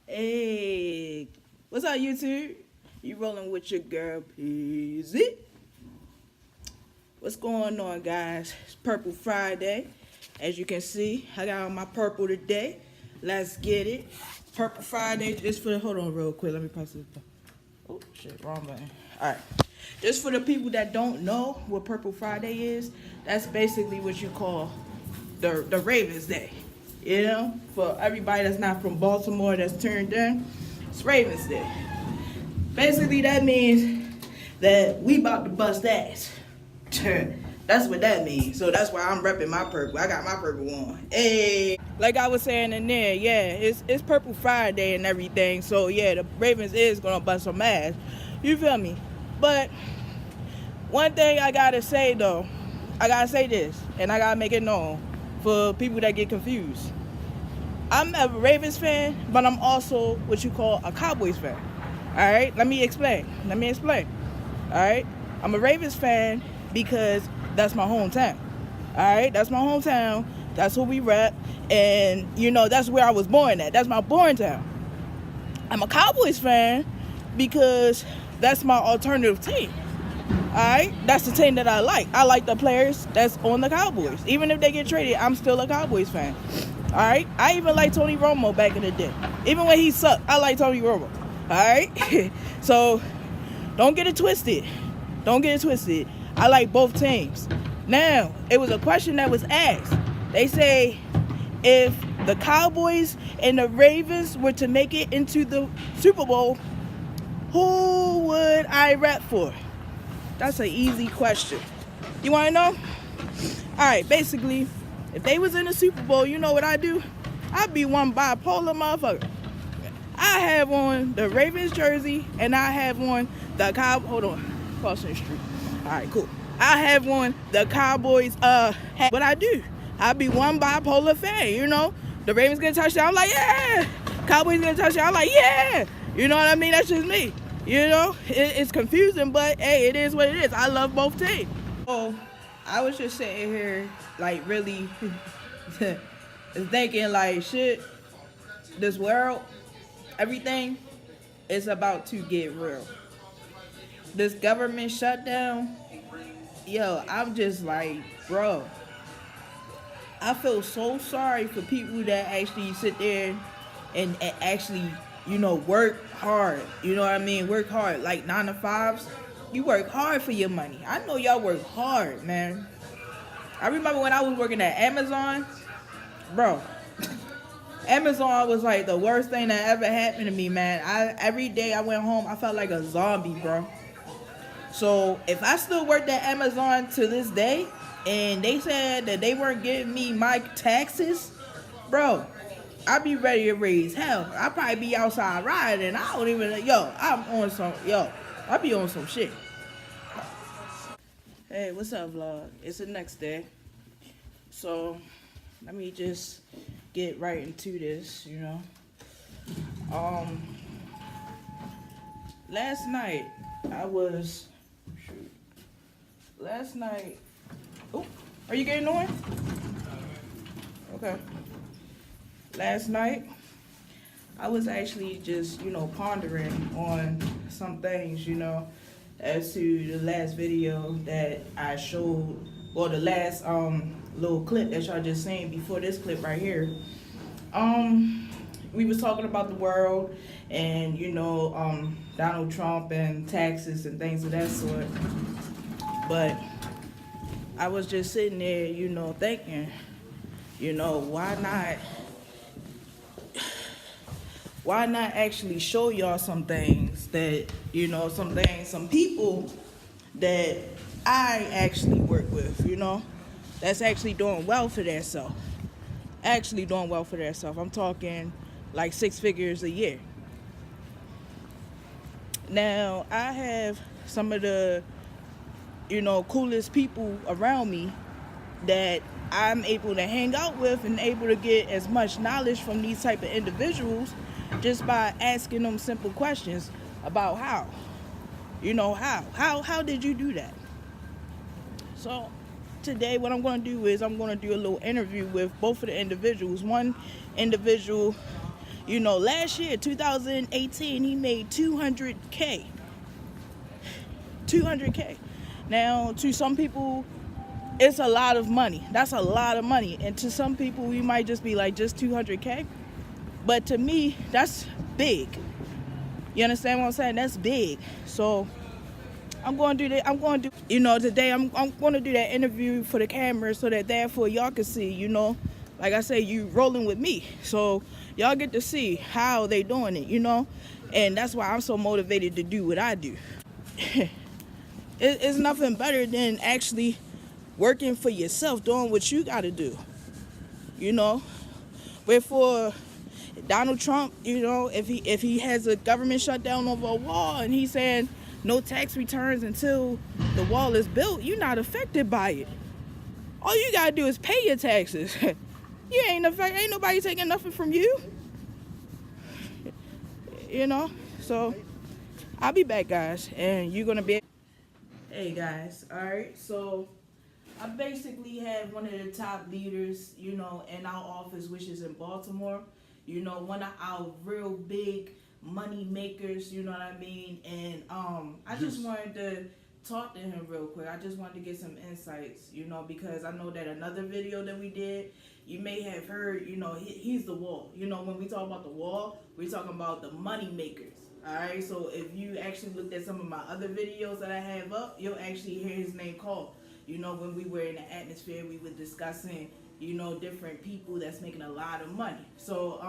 Hey, what's up, YouTube? You rolling with your girl, Peasy? What's going on, guys? It's Purple Friday. As you can see, I got on my purple today. Let's get it. Purple Friday, just for the, hold on real quick. Let me press this. Oh, shit, wrong button. All right. Just for the people that don't know what Purple Friday is, that's basically what you call the Ravens Day. You know, for everybody that's not from Baltimore that's turned in, it's Ravens Day. Basically, that means that we about to bust ass. That's what that means. So that's why I'm repping my purple. I got my purple on. Hey, like I was saying in there, yeah, it's Purple Friday and everything. So yeah, the Ravens is gonna bust some ass. You feel me? But one thing I gotta say though, I gotta say this, and I gotta make it known for people that get confused. I'm a Ravens fan, but I'm also what you call a Cowboys fan. All right, let me explain. All right, I'm a Ravens fan because that's my hometown. All right, that's my hometown. That's who we rep, and you know that's where I was born at. That's my born town. I'm a Cowboys fan because that's my alternative team. Alright, that's the team that I like. I like the players that's on the Cowboys. Even if they get traded, I'm still a Cowboys fan. Alright, I even like Tony Romo back in the day. Even when he sucked, I like Tony Romo. Alright, so don't get it twisted. I like both teams. Now, it was a question that was asked. They say if the Cowboys and the Ravens were to make it into the Super Bowl, who would I rep for? That's an easy question. You want to know? All right, basically, if they was in the Super Bowl, you know what I do? I'd be one bipolar motherfucker. I have on the Ravens jersey, and I have on the Cowboys. Hold on, crossing the street. All right, cool. I have on the Cowboys hat. What I do? I'd be one bipolar fan, you know? The Ravens get a touchdown, I'm like, yeah. Cowboys get a touchdown, I'm like, yeah. You know what I mean? That's just me. You know, it's confusing, but hey, it is what it is. I love both teams. Oh, I was just sitting here, like, really thinking, like, shit, this world, everything is about to get real. This government shutdown, yo, I'm just like, bro, I feel so sorry for people that actually sit there and actually, you know, work hard. You know what I mean? Work hard. Like 9 to 5s. You work hard for your money. I know y'all work hard, man. I remember when I was working at Amazon, bro. Amazon was like the worst thing that ever happened to me, man. Every day I went home, I felt like a zombie, bro. So if I still worked at Amazon to this day, and they said that they weren't giving me my taxes, bro, I'd be ready to raise hell. I'd probably be outside riding. I don't even, I'd be on some shit. Hey, what's up, vlog? It's the next day. So, let me just get right into this, you know. Last night, oh, are you getting on? Okay. Last night, I was actually just, you know, pondering on some things, you know, as to the last video that I showed, or the last little clip that y'all just seen before this clip right here. We was talking about the world and, you know, Donald Trump and taxes and things of that sort. But I was just sitting there, you know, thinking, you know, why not actually show y'all some things that, you know, some people that I actually work with, you know, that's actually doing well for themselves. I'm talking like 6 figures a year. Now, I have some of the, you know, coolest people around me that I'm able to hang out with and able to get as much knowledge from these type of individuals just by asking them simple questions about how. You know, how did you do that? So today what I'm going to do is I'm going to do a little interview with both of the individuals. One individual, You know, last year, 2018, he made 200K. 200K. Now, to some people, it's a lot of money. That's a lot of money. And to some people, we might just be like, just 200K. But to me, that's big. You understand what I'm saying? That's big. So I'm going to do that. I'm going to do, today I'm going to do that interview for the camera so that therefore y'all can see, like I say, you rolling with me. So y'all get to see how they doing it, and that's why I'm so motivated to do what I do. It's nothing better than actually working for yourself, doing what you got to do, But for Donald Trump, if he has a government shutdown over a wall and he's saying no tax returns until the wall is built, you're not affected by it. All you gotta do is pay your taxes. You ain't nobody taking nothing from you. So I'll be back, guys, and you're gonna be. Hey guys, all right. So I basically have one of the top leaders, in our office, which is in Baltimore. One of our real big money makers, you know what I mean? And I just wanted to talk to him real quick. I just wanted to get some insights, because I know that another video that we did, you may have heard, he's the wall. When we talk about the wall, we're talking about the money makers. All right, so if you actually looked at some of my other videos that I have up, you'll actually hear his name called. When we were in the atmosphere, we were discussing, different people that's making a lot of money. So,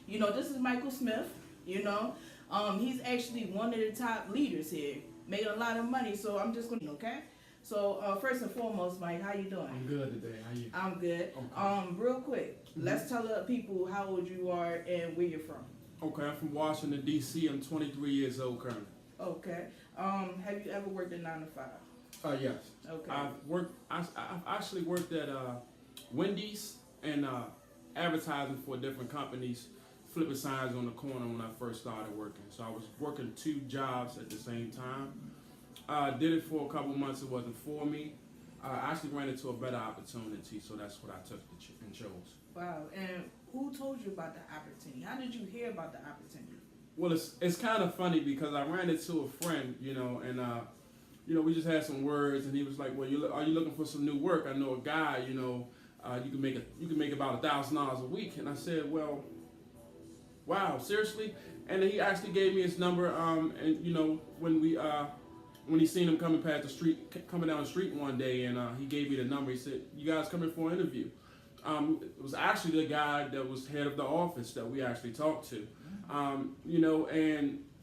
this is Michael Smith, he's actually one of the top leaders here, making a lot of money. So I'm just going to, okay? So first and foremost, Mike, how you doing? I'm good today. How you? I'm good. Okay. Real quick, let's tell the people how old you are and where you're from. Okay, I'm from Washington, D.C. I'm 23 years old currently. Okay. Have you ever worked a 9 to 5? Yes. Okay. I've actually worked at Wendy's and advertising for different companies, flipping signs on the corner when I first started working. So I was working 2 jobs at the same time. Did it for a couple months. It wasn't for me. I actually ran into a better opportunity, so that's what I took and chose. Wow. And who told you about the opportunity? How did you hear about the opportunity? Well, it's kind of funny because I ran into a friend, and we just had some words, and he was like, "Well, are you looking for some new work? I know a guy, you can make about $1,000 a week." And I said, "Well, wow, seriously?" And he actually gave me his number. And when he seen him coming down the street one day, and he gave me the number. He said, "You guys coming for an interview?" It was actually the guy that was head of the office that we actually talked to, and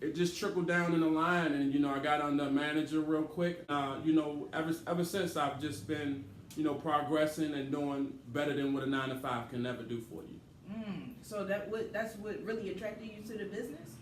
it just trickled down in the line, and I got on the manager real quick. Ever since I've just been, progressing and doing better than what a 9 to 5 can never do for you. So that's what really attracted you to the business?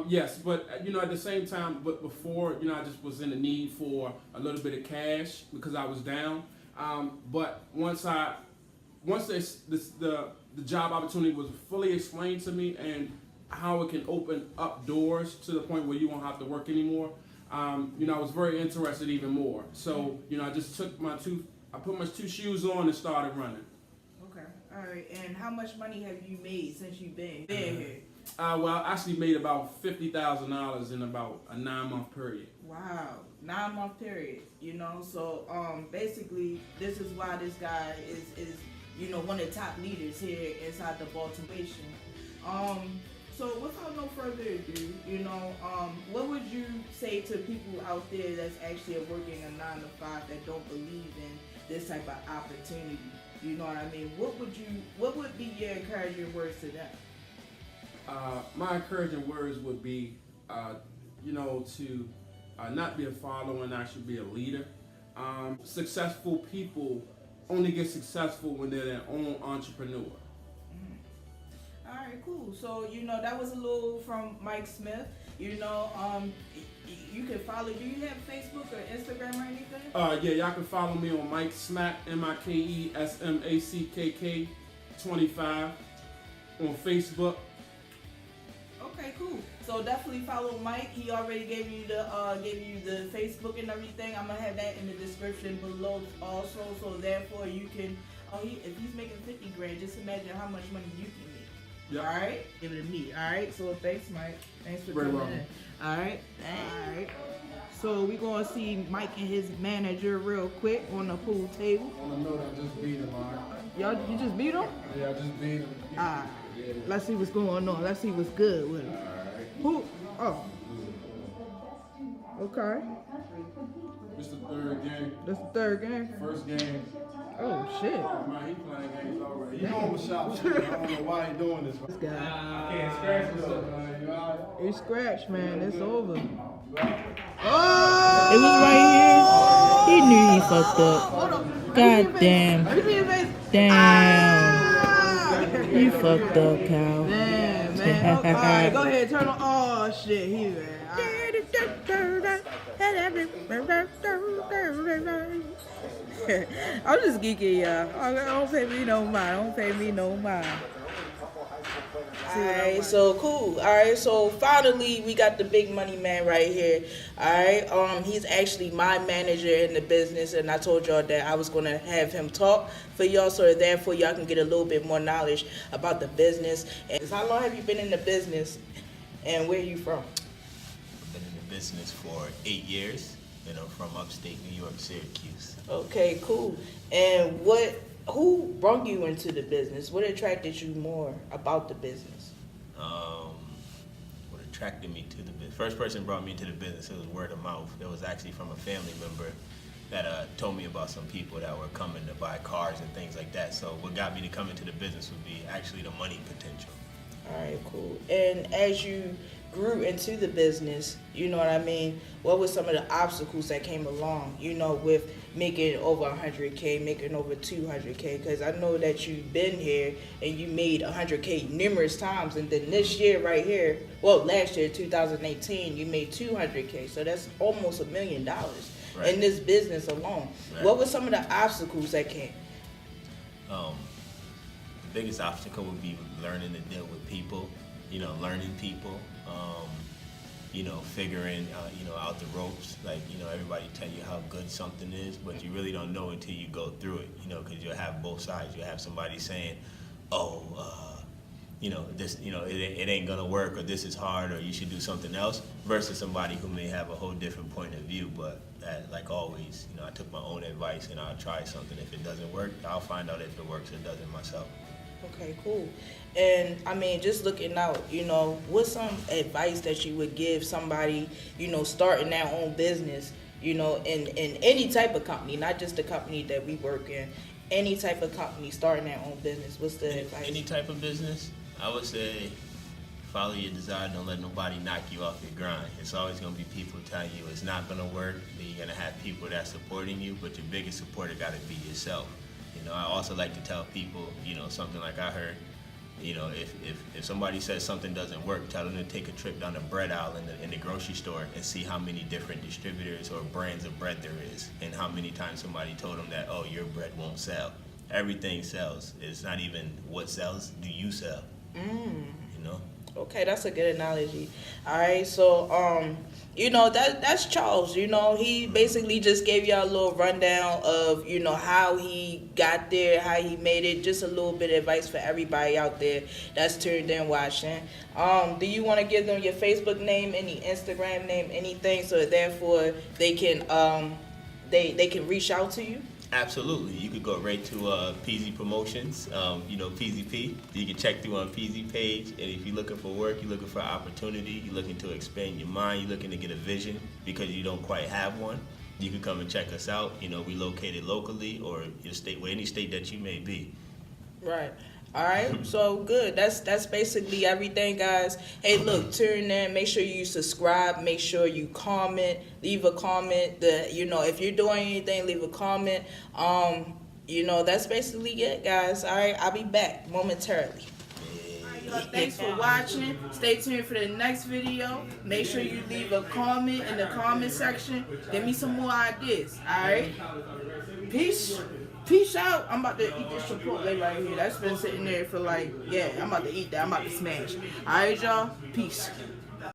Yes, but at the same time, but before, I just was in the need for a little bit of cash because I was down. But once the job opportunity was fully explained to me and how it can open up doors to the point where you won't have to work anymore, I was very interested even more. So, I just took I put my 2 shoes on and started running. Okay, all right. And how much money have you made since you've been here? Well, I actually made about $50,000 in about a 9-month period. Wow, 9-month period. So basically, this is why this guy is one of the top leaders here inside the Baltimore nation. So without no further ado, what would you say to people out there that's actually working a 9 to 5 that don't believe in this type of opportunity? You know what I mean? What would be your encouraging words to them? My encouraging words would be, to not be a follower and actually be a leader. Successful people only get successful when they're their own entrepreneur. All right, cool. So, that was a little from Mike Smith. You can follow. Do you have Facebook or Instagram or anything? Yeah, y'all can follow me on Mike Smack, MikeSmackk 25 on Facebook. Okay, cool. So definitely follow Mike. He already gave you the Facebook and everything. I'm gonna have that in the description below also. So therefore you can. If he's making 50 grand, just imagine how much money you can make. Yep. All right, give it to me. All right, so thanks, Mike. Thanks for Very coming welcome. in. All right, all right. So we gonna see Mike and his manager real quick on the pool table. I want to know that I just beat him, man. Y'all, you just beat him? Yeah, I just beat him. All right. Let's see what's going on. Let's see what's good with him. Who? Oh. Okay. It's the third game. That's the third game. First game. Oh shit. Man, he playing games already. He know I'm a shot shooter. I don't know why he doing this. This guy. I can't scratch myself, man. You all right? You scratch, man. It's over. Oh! It was right here. He knew he fucked up. God damn. Damn. You fucked up, Cal. Damn, man. Alright, go ahead. Turn on. Oh, shit. He ran. I'm just geeking, y'all. Don't pay me no mind. Don't pay me no mind. Alright, so cool. Alright, so finally we got the big money man right here. Alright, he's actually my manager in the business, and I told y'all that I was gonna have him talk for y'all, so therefore y'all can get a little bit more knowledge about the business. And how long have you been in the business, and where are you from? I've been in the business for 8 years, from upstate New York, Syracuse. Okay, cool. And who brought you into the business? What attracted you more about the business? What attracted me to the business? First person brought me into the business, it was word of mouth. It was actually from a family member that told me about some people that were coming to buy cars and things like that. So what got me to come into the business would be actually the money potential. All right, cool. And as you grew into the business, you know what I mean, what were some of the obstacles that came along, with making over 100K, making over 200K? Because I know that you've been here and you made 100K numerous times, and then this year right here, well, last year, 2018, you made 200K. So that's almost $1 million Right. in this business alone. Right. What were some of the obstacles that came? The biggest obstacle would be learning to deal with people, learning people, figuring, out the ropes. Like, everybody tell you how good something is, but you really don't know until you go through it, because you'll have both sides. You'll have somebody saying, this, it ain't gonna work, or this is hard, or you should do something else, versus somebody who may have a whole different point of view. But like always, I took my own advice and I'll try something. If it doesn't work, I'll find out if it works or doesn't myself. Okay, cool. And I mean, just looking out, what's some advice that you would give somebody, starting their own business, in any type of company, not just the company that we work in, any type of company starting their own business? What's the advice? Any type of business, I would say follow your desire. Don't let nobody knock you off your grind. It's always going to be people telling you it's not going to work. Then you're going to have people that's supporting you, but your biggest supporter got to be yourself. I also like to tell people, something like I heard, if somebody says something doesn't work, tell them to take a trip down the bread aisle in the grocery store and see how many different distributors or brands of bread there is, and how many times somebody told them that, oh, your bread won't sell. Everything sells. It's not even what sells, do you sell? Okay, that's a good analogy. All right, so that's Charles. He basically just gave y'all a little rundown of how he got there, how he made it. Just a little bit of advice for everybody out there that's tuned in watching. Do you want to give them your Facebook name, any Instagram name, anything, so that therefore they can they can reach out to you? Absolutely. You could go right to PZ Promotions, PZP. You can check through on PZ page. And if you're looking for work, you're looking for opportunity, you're looking to expand your mind, you're looking to get a vision because you don't quite have one, you can come and check us out. We located locally or your state, or any state that you may be. Right. All right, so good. That's basically everything, guys. Hey, look, tune in. Make sure you subscribe. Make sure you comment. Leave a comment. If you're doing anything, leave a comment. That's basically it, guys. All right, I'll be back momentarily. Thanks for watching. Stay tuned for the next video. Make sure you leave a comment in the comment section. Give me some more ideas. All right. Peace out. I'm about to eat this Chipotle right here. That's been sitting there for I'm about to eat that. I'm about to smash. All right, y'all. Peace.